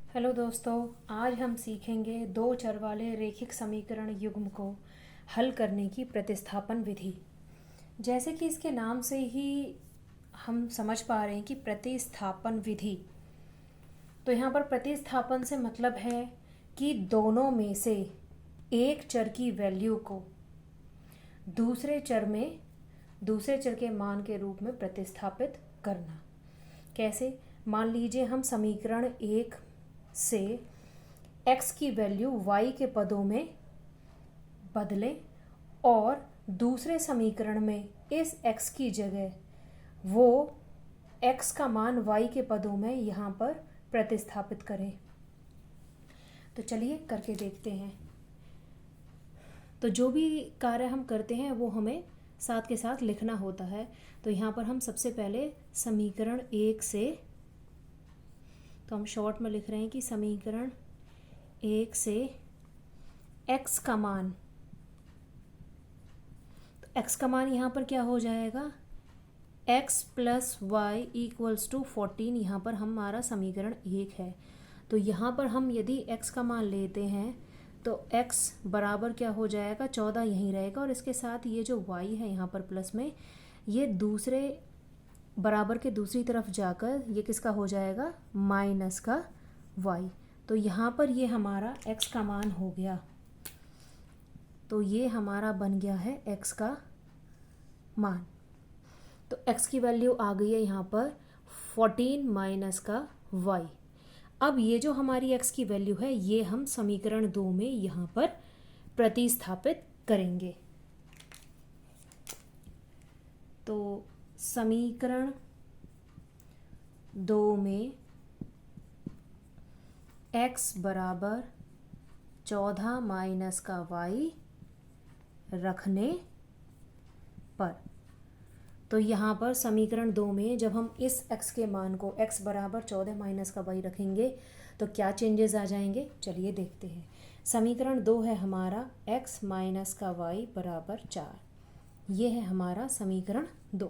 Hello दोस्तों, आज हम सीखेंगे दो चर वाले रेखिक समीकरण युग्म को हल करने की प्रतिस्थापन विधि। जैसे कि इसके नाम से ही हम समझ पा रहे हैं कि प्रतिस्थापन विधि, तो यहाँ पर प्रतिस्थापन से मतलब है कि दोनों में से एक चर की वैल्यू को दूसरे चर के मान के रूप में प्रतिस्थापित करना। कैसे? मान लीजिए हम समीकरण एक से x की वैल्यू y के पदों में बदलें और दूसरे समीकरण में इस x की जगह वो x का मान y के पदों में यहाँ पर प्रतिस्थापित करें। तो चलिए करके देखते हैं। तो जो भी कार्य हम करते हैं वो हमें साथ के साथ लिखना होता है। तो यहाँ पर हम सबसे पहले समीकरण एक से, तो हम शॉर्ट में लिख रहे हैं कि समीकरण एक से x का मान, तो x का मान यहाँ पर क्या हो जाएगा, x plus y equals to 14। यहाँ पर हमारा समीकरण एक है। तो यहाँ पर हम यदि x का मान लेते हैं तो x बराबर क्या हो जाएगा, 14 यहीं रहेगा और इसके साथ ये जो y है यहाँ पर प्लस में, ये दूसरे बराबर के दूसरी तरफ जाकर ये किसका हो जाएगा, माइनस का y। तो यहाँ पर ये हमारा x का मान हो गया। तो ये हमारा बन गया है x का मान। तो x की वैल्यू आ गई है यहाँ पर 14 माइनस का y। अब ये जो हमारी x की वैल्यू है ये हम समीकरण 2 में यहाँ पर प्रतिस्थापित करेंगे। तो समीकरण 2 में x बराबर 14 माइनस का y रखने पर, तो यहाँ पर समीकरण 2 में जब हम इस x के मान को x बराबर 14 माइनस का y रखेंगे तो क्या चेंजेस आ जाएंगे, चलिए देखते हैं। समीकरण 2 है हमारा x माइनस का y बराबर 4। ये है हमारा समीकरण 2।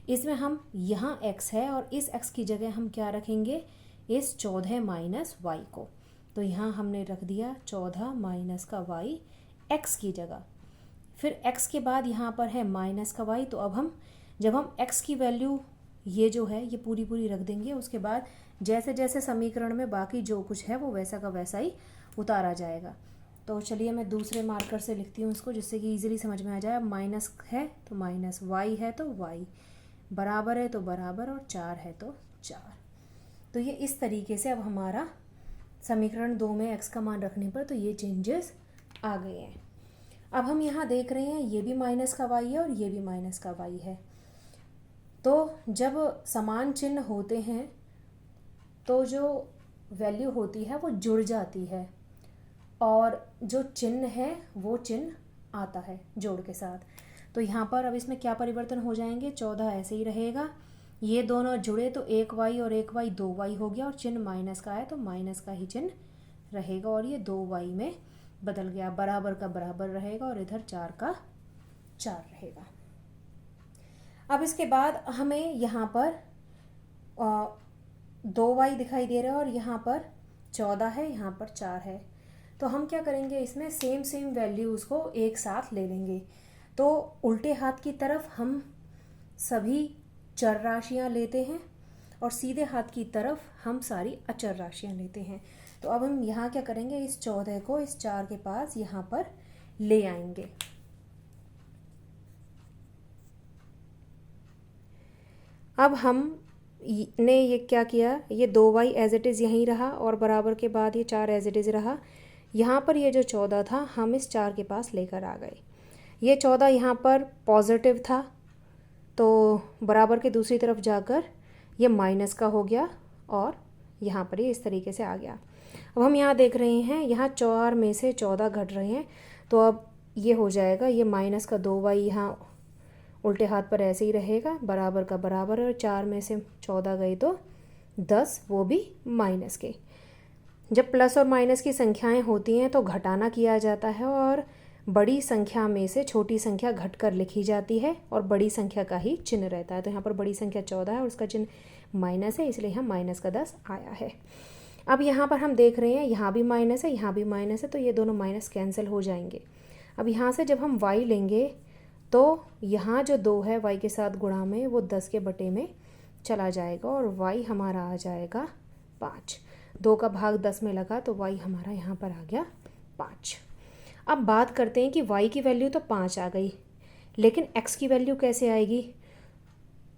इसमें हम यहाँ x है और इस x की जगह हम क्या रखेंगे, इस 14 माइनस y को। तो यहाँ हमने रख दिया 14 माइनस का y x की जगह। फिर x के बाद यहाँ पर है माइनस का y। तो अब हम जब हम x की वैल्यू ये जो है ये पूरी रख देंगे, उसके बाद जैसे जैसे समीकरण में बाकी जो कुछ है वो वैसा का वैसा ही उतारा जाएगा। तो चलिए मैं दूसरे मार्कर से लिखती हूँ इसको, जिससे कि ईजिली समझ में आ जाए। माइनस है तो माइनस, y है तो y, बराबर है तो बराबर, और 4 है तो 4। तो ये इस तरीके से अब हमारा समीकरण 2 में x का मान रखने पर तो ये चेंजेस आ गए हैं। अब हम यहाँ देख रहे हैं ये भी माइनस का y है और ये भी माइनस का y है। तो जब समान चिन्ह होते हैं तो जो वैल्यू होती है वो जुड़ जाती है और जो चिन्ह है वो चिन्ह आता है जोड़ के साथ। तो यहाँ पर अब इसमें क्या परिवर्तन हो जाएंगे, 14 ऐसे ही रहेगा, ये दोनों जुड़े तो एक y और एक y 2y हो गया, और चिन्ह माइनस का है तो माइनस का ही चिन्ह रहेगा और ये 2y में बदल गया, बराबर का बराबर रहेगा और इधर 4 का 4 रहेगा। अब इसके बाद हमें यहाँ पर 2y दिखाई दे रहा है और यहाँ पर 14 है, यहाँ पर 4 है। तो हम क्या करेंगे, इसमें सेम वैल्यूज़ को एक साथ ले लेंगे। तो उल्टे हाथ की तरफ हम सभी चर राशियाँ लेते हैं और सीधे हाथ की तरफ हम सारी अचर राशियाँ लेते हैं। तो अब हम यहाँ क्या करेंगे, इस 14 को इस 4 के पास यहाँ पर ले आएंगे। अब हम ने ये क्या किया, ये 2y एज इट इज़ यहीं रहा और बराबर के बाद ये 4 एज इट इज़ रहा। यहाँ पर ये जो 14 था हम इस 4 के पास लेकर आ गए। ये 14 यहाँ पर पॉजिटिव था तो बराबर के दूसरी तरफ जाकर ये माइनस का हो गया और यहाँ पर ये इस तरीके से आ गया। अब हम यहाँ देख रहे हैं यहाँ 4 में से 14 घट रहे हैं, तो अब ये हो जाएगा, ये माइनस का 2y यहाँ उल्टे हाथ पर ऐसे ही रहेगा, बराबर का बराबर, और 4 में से 14 गए तो 10, वो भी माइनस के। जब प्लस और माइनस की संख्याएं होती हैं तो घटाना किया जाता है और बड़ी संख्या में से छोटी संख्या घटकर लिखी जाती है और बड़ी संख्या का ही चिन्ह रहता है। तो यहाँ पर बड़ी संख्या 14 है और उसका चिन्ह माइनस है, इसलिए यहाँ माइनस का 10 आया है। अब यहाँ पर हम देख रहे हैं यहाँ भी माइनस है, यहाँ भी माइनस है, तो ये दोनों माइनस कैंसिल हो जाएंगे। अब यहाँ से जब हम y लेंगे तो यहाँ जो 2 है y के साथ गुणा में वो 10 के बटे में चला जाएगा और y हमारा आ जाएगा 5। 2 का भाग 10 में लगा तो y हमारा यहाँ पर आ गया 5। अब बात करते हैं कि y की वैल्यू तो 5 आ गई, लेकिन x की वैल्यू कैसे आएगी।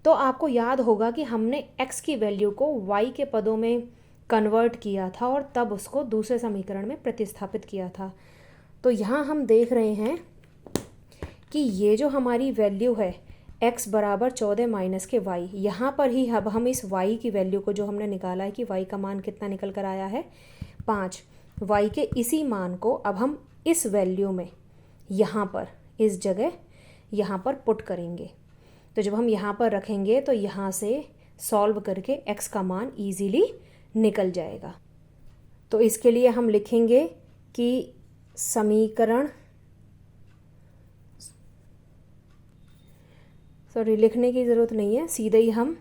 तो आपको याद होगा कि हमने x की वैल्यू को y के पदों में कन्वर्ट किया था और तब उसको दूसरे समीकरण में प्रतिस्थापित किया था। तो यहाँ हम देख रहे हैं कि ये जो हमारी वैल्यू है x बराबर 14 माइनस के y, यहाँ पर ही अब हम इस y की वैल्यू को जो हमने निकाला है कि y का मान कितना निकल कर आया है 5, y के इसी मान को अब हम इस वैल्यू में यहाँ पर इस जगह यहाँ पर पुट करेंगे। तो जब हम यहाँ पर रखेंगे तो यहाँ से सॉल्व करके x का मान ईजीली निकल जाएगा। तो इसके लिए हम लिखेंगे कि समीकरण लिखने की ज़रूरत नहीं है, सीधे ही हम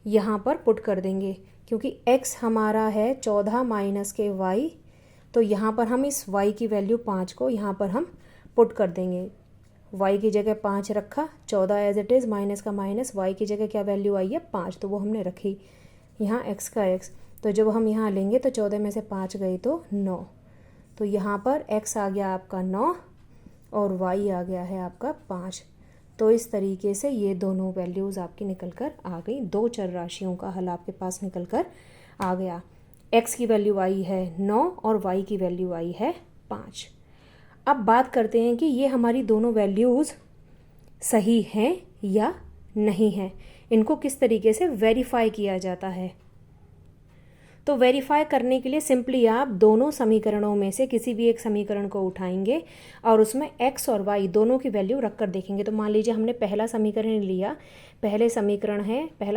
यहाँ पर पुट कर देंगे क्योंकि x हमारा है 14 माइनस के y। तो यहाँ पर हम इस y की वैल्यू 5 को यहाँ पर हम पुट कर देंगे। y की जगह 5 रखा, 14 एज इट इज़, माइनस का माइनस, y की जगह क्या वैल्यू आई है 5, तो वो हमने रखी। यहाँ x का x, तो जब हम यहाँ लेंगे तो 14 में से 5 गई तो 9, तो यहाँ पर x आ गया आपका 9 और y आ गया है आपका 5। तो इस तरीके से ये दोनों वैल्यूज़ आपकी निकल कर आ गई। 2 चर राशियों का हल आपके पास निकल कर आ गया। x की वैल्यू आई है 9 और y की वैल्यू आई है 5। अब बात करते हैं कि ये हमारी दोनों वैल्यूज़ सही हैं या नहीं हैं, इनको किस तरीके से वेरीफाई किया जाता है। तो वेरीफाई करने के लिए सिंपली आप दोनों समीकरणों में से किसी भी एक समीकरण को उठाएंगे और उसमें x और y दोनों की वैल्यू रख कर देखेंगे। तो मान लीजिए हमने पहला समीकरण लिया, पहला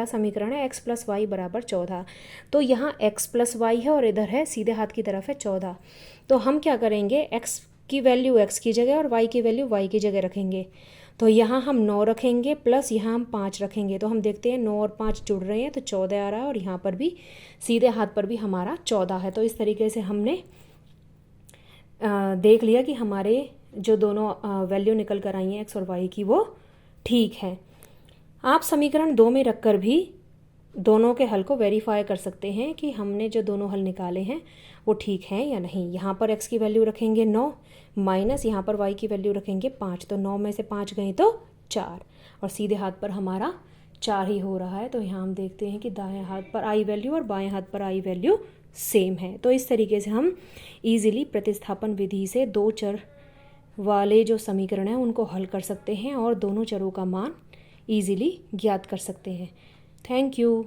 समीकरण है x प्लस वाई बराबर 14। तो यहाँ x प्लस वाई है और इधर है सीधे हाथ की तरफ है 14। तो हम क्या करेंगे, x की वैल्यू x की जगह और y की वैल्यू y की जगह रखेंगे। तो यहाँ हम 9 रखेंगे प्लस यहाँ हम 5 रखेंगे। तो हम देखते हैं 9 और 5 जुड़ रहे हैं तो 14 आ रहा है और यहाँ पर भी सीधे हाथ पर भी हमारा 14 है। तो इस तरीके से हमने देख लिया कि हमारे जो दोनों वैल्यू निकल कर आई हैं x और y की वो ठीक है। आप समीकरण 2 में रखकर भी दोनों के हल को वेरीफाई कर सकते हैं कि हमने जो दोनों हल निकाले हैं वो ठीक हैं या नहीं। यहाँ पर x की वैल्यू रखेंगे 9 माइनस यहाँ पर y की वैल्यू रखेंगे 5, तो 9 में से 5 गए तो 4 और सीधे हाथ पर हमारा 4 ही हो रहा है। तो यहाँ हम देखते हैं कि दाएं हाथ पर आई वैल्यू और बाएं हाथ पर आई वैल्यू सेम है। तो इस तरीके से हम इजीली प्रतिस्थापन विधि से 2 चर वाले जो समीकरण हैं उनको हल कर सकते हैं और दोनों चरों का मान इजीली ज्ञात कर सकते हैं। Thank you.